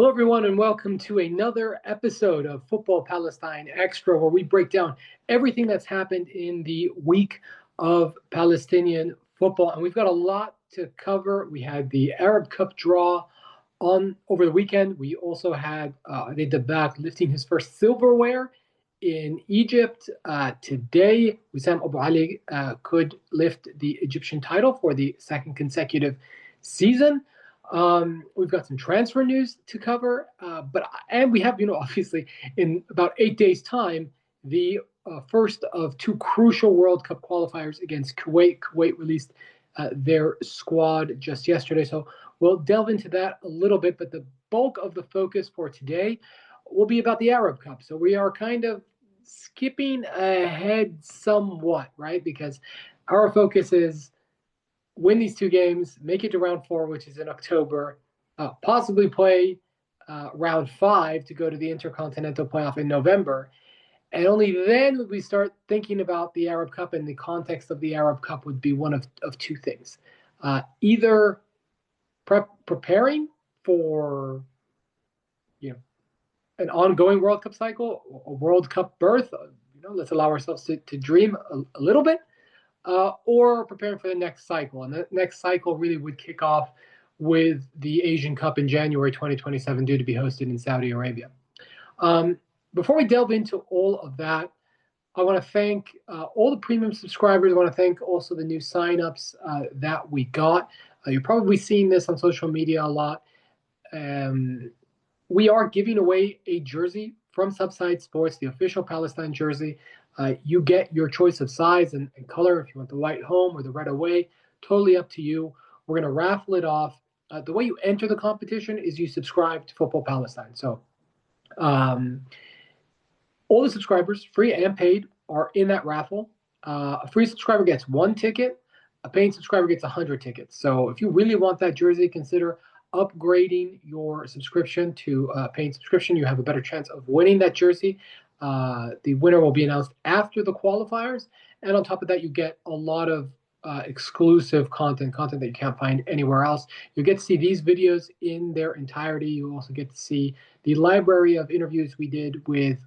Hello, everyone, and welcome to another episode of Football Palestine Extra, where we break down everything that's happened in the week of Palestinian football. And we've got a lot to cover. We had the Arab Cup draw on over the weekend. We also had Oday Dabbagh lifting his first silverware in Egypt. Today, Wissam Abu Ali could lift the Egyptian title for the second consecutive season. We've got some transfer news to cover, and we have, obviously in about 8 days' time, the first of two crucial World Cup qualifiers against Kuwait. Kuwait released their squad just yesterday, so we'll delve into that a little bit. But the bulk of the focus for today will be about the Arab Cup. So we are kind of skipping ahead somewhat, right? Because our focus is win these two games, make it to round 4, which is in October, possibly play round 5 to go to the Intercontinental Playoff in November. And only then would we start thinking about the Arab Cup, and the context of the Arab Cup would be one of two things. Either preparing for an ongoing World Cup cycle, a World Cup berth, let's allow ourselves to dream a little bit, or preparing for the next cycle. And the next cycle really would kick off with the Asian Cup in January 2027, due to be hosted in Saudi Arabia. Before we delve into all of that, I want to thank all the premium subscribers. I want to thank also the new signups that we got. You're probably seeing this on social media a lot. We are giving away a jersey from Subside Sports, the official Palestine jersey. You get your choice of size and color if you want the white home or the red away. Totally up to you. We're going to raffle it off. The way you enter the competition is you subscribe to Football Palestine. So all the subscribers, free and paid, are in that raffle. A free subscriber gets 1 ticket. A paying subscriber gets 100 tickets. So if you really want that jersey, consider upgrading your subscription to a paying subscription. You have a better chance of winning that jersey. The winner will be announced after the qualifiers. And on top of that, you get a lot of exclusive content that you can't find anywhere else. You get to see these videos in their entirety. You also get to see the library of interviews we did with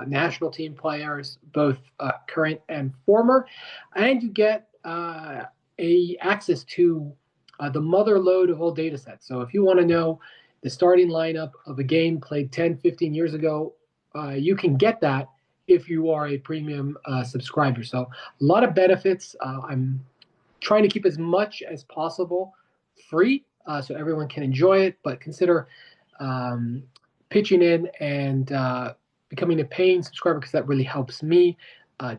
national team players, both current and former. And you get access to the mother load of old data sets. So if you want to know the starting lineup of a game played 10, 15 years ago, you can get that if you are a premium subscriber. So a lot of benefits. I'm trying to keep as much as possible free so everyone can enjoy it, but consider pitching in and becoming a paying subscriber, because that really helps me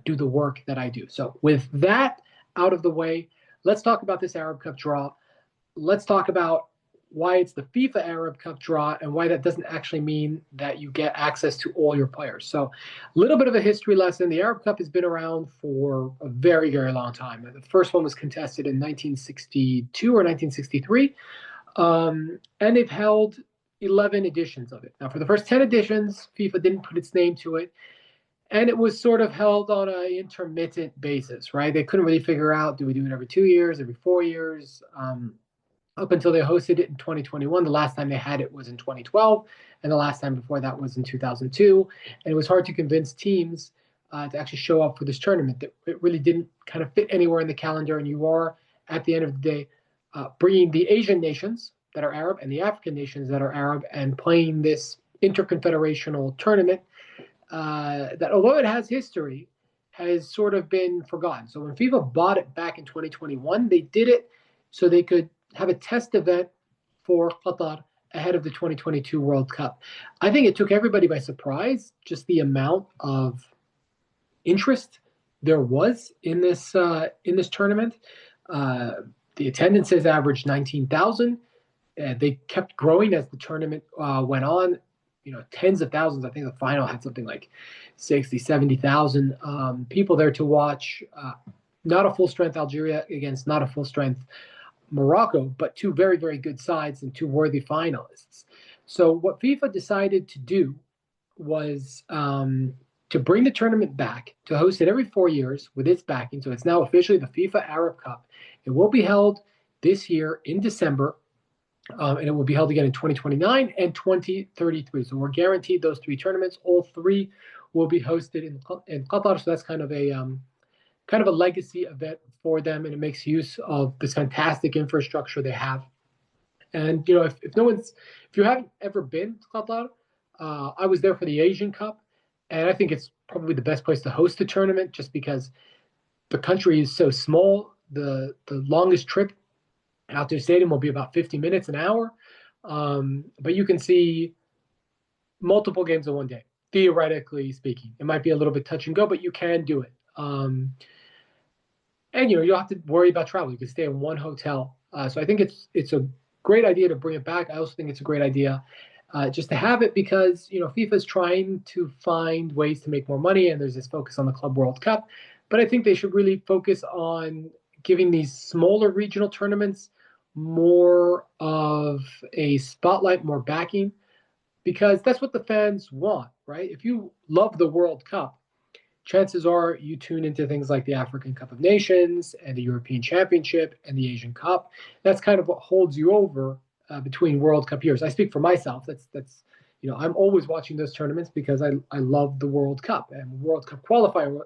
do the work that I do. So with that out of the way, let's talk about this Arab Cup draw. Let's talk about why it's the FIFA Arab Cup draw and why that doesn't actually mean that you get access to all your players. So a little bit of a history lesson. The Arab Cup has been around for a very, very long time. The first one was contested in 1962 or 1963, and they've held 11 editions of it. Now, for the first 10 editions, FIFA didn't put its name to it, and it was sort of held on an intermittent basis, right? They couldn't really figure out, do we do it every 2 years, every 4 years? Up until they hosted it in 2021. The last time they had it was in 2012, and the last time before that was in 2002. And it was hard to convince teams to actually show up for this tournament. That it really didn't kind of fit anywhere in the calendar, and you are, at the end of the day, bringing the Asian nations that are Arab and the African nations that are Arab and playing this interconfederational tournament that, although it has history, has sort of been forgotten. So when FIFA bought it back in 2021, they did it so they could have a test event for Qatar ahead of the 2022 World Cup. I think it took everybody by surprise, just the amount of interest there was in this tournament. The attendances averaged 19,000. They kept growing as the tournament went on. Tens of thousands. I think the final had something like 60, 70,000 people there to watch. Not a full-strength Algeria against not a full-strength Morocco, but two very, very good sides and two worthy finalists. So what FIFA decided to do was to bring the tournament back, to host it every 4 years with its backing. So it's now officially the FIFA Arab Cup. It will be held this year in December. And it will be held again in 2029 and 2033. So we're guaranteed those three tournaments. All three will be hosted in Qatar. So that's kind of a legacy event for them, and it makes use of this fantastic infrastructure they have. And if you haven't ever been to Qatar, I was there for the Asian Cup, and I think it's probably the best place to host a tournament, just because the country is so small. The longest trip out to the stadium will be about 50 minutes, an hour. But you can see multiple games in one day, theoretically speaking. It might be a little bit touch and go, but you can do it. And you don't have to worry about travel. You can stay in one hotel. So I think it's a great idea to bring it back. I also think it's a great idea just to have it, because FIFA is trying to find ways to make more money, and there's this focus on the Club World Cup. But I think they should really focus on giving these smaller regional tournaments more of a spotlight, more backing, because that's what the fans want, right? If you love the World Cup, chances are you tune into things like the African Cup of Nations and the European Championship and the Asian Cup. That's kind of what holds you over between World Cup years. I speak for myself. That's I'm always watching those tournaments because I love the World Cup, and World Cup qualifying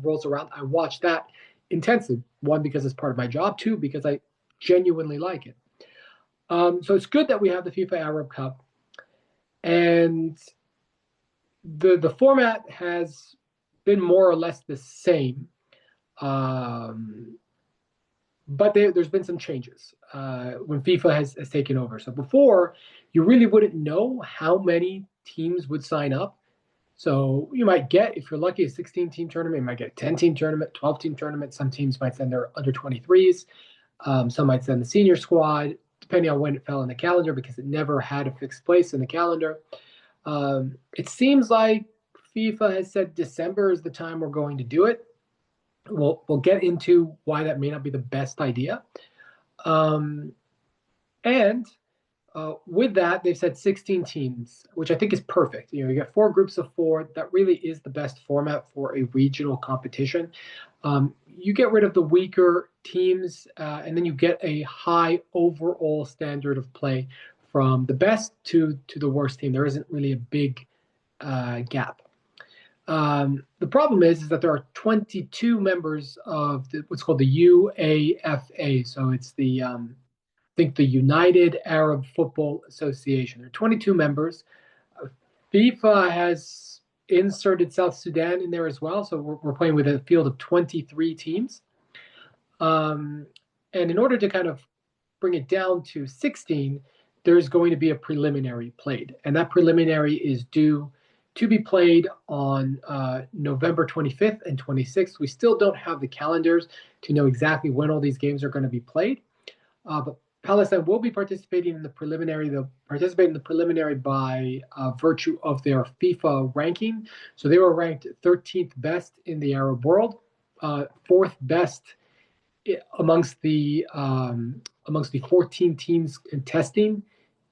rolls around. I watch that intensely. One, because it's part of my job. Two, because I genuinely like it. So it's good that we have the FIFA Arab Cup, and the format has been more or less the same, but there's been some changes when FIFA has taken over. So before, you really wouldn't know how many teams would sign up. So you might get, if you're lucky, a 16-team tournament. You might get a 10-team tournament, 12-team tournament. Some teams might send their under 23s. Some might send the senior squad, depending on when it fell in the calendar, because it never had a fixed place in the calendar. It seems like FIFA has said December is the time we're going to do it. We'll get into why that may not be the best idea. With that, they've said 16 teams, which I think is perfect. You get 4 groups of 4. That really is the best format for a regional competition. You get rid of the weaker teams, and then you get a high overall standard of play from the best to the worst team. There isn't really a big gap. The problem is that there are 22 members of what's called the UAFA. So it's the I think the United Arab Football Association. There are 22 members. FIFA has inserted South Sudan in there as well. So we're playing with a field of 23 teams. And in order to kind of bring it down to 16, there's going to be a preliminary played. And that preliminary is due to be played on November 25th and 26th. We still don't have the calendars to know exactly when all these games are going to be played. But Palestine will be participating in the preliminary. They'll participate in the preliminary by virtue of their FIFA ranking. So they were ranked 13th best in the Arab world, 4th best amongst the 14 teams contesting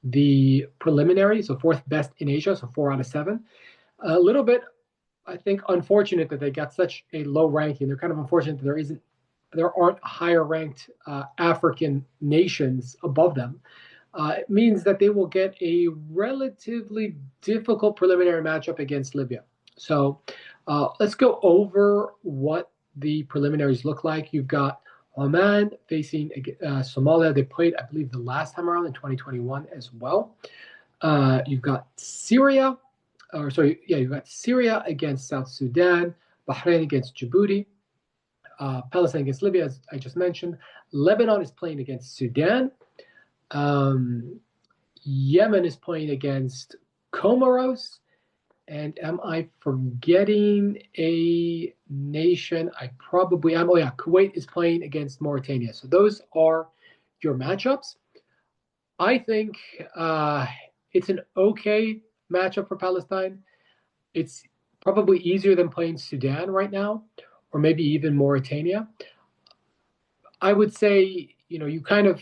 the preliminary. So 4th best in Asia, so 4 out of 7. A little bit, I think, unfortunate that they got such a low ranking. They're kind of unfortunate that there aren't higher ranked African nations above them. It means that they will get a relatively difficult preliminary matchup against Libya. So let's go over what the preliminaries look like. You've got Oman facing Somalia. They played, I believe, the last time around in 2021 as well. You've got Syria against South Sudan, Bahrain against Djibouti, Palestine against Libya, as I just mentioned. Lebanon is playing against Sudan. Yemen is playing against Comoros. And am I forgetting a nation? I probably am. Oh, yeah, Kuwait is playing against Mauritania. So those are your matchups. I think it's an okay matchup for Palestine. It's probably easier than playing Sudan right now, or maybe even Mauritania. I would say, you kind of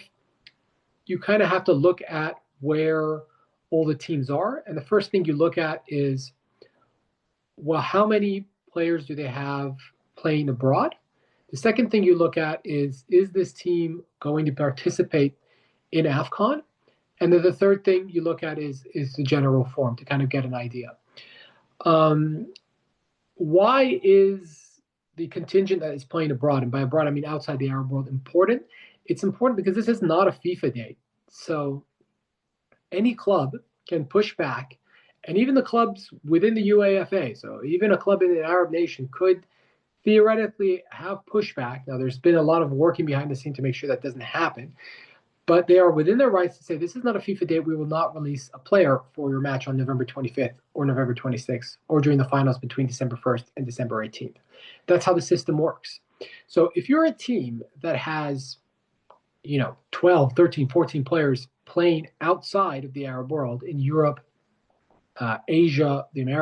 have to look at where all the teams are. And the first thing you look at is, well, how many players do they have playing abroad? The second thing you look at is this team going to participate in AFCON? And then the third thing you look at is the general form to kind of get an idea. Why is the contingent that is playing abroad, and by abroad I mean outside the Arab world, important? It's important because this is not a FIFA date. So any club can push back, and even the clubs within the UAFA, so even a club in an Arab nation could theoretically have pushback. Now, there's been a lot of working behind the scene to make sure that doesn't happen, but they are within their rights to say, this is not a FIFA date. We will not release a player for your match on November 25th or November 26th or during the finals between December 1st and December 18th. That's how the system works. So if you're a team that has, 12, 13, 14 players playing outside of the Arab world in Europe, Asia, the Americas,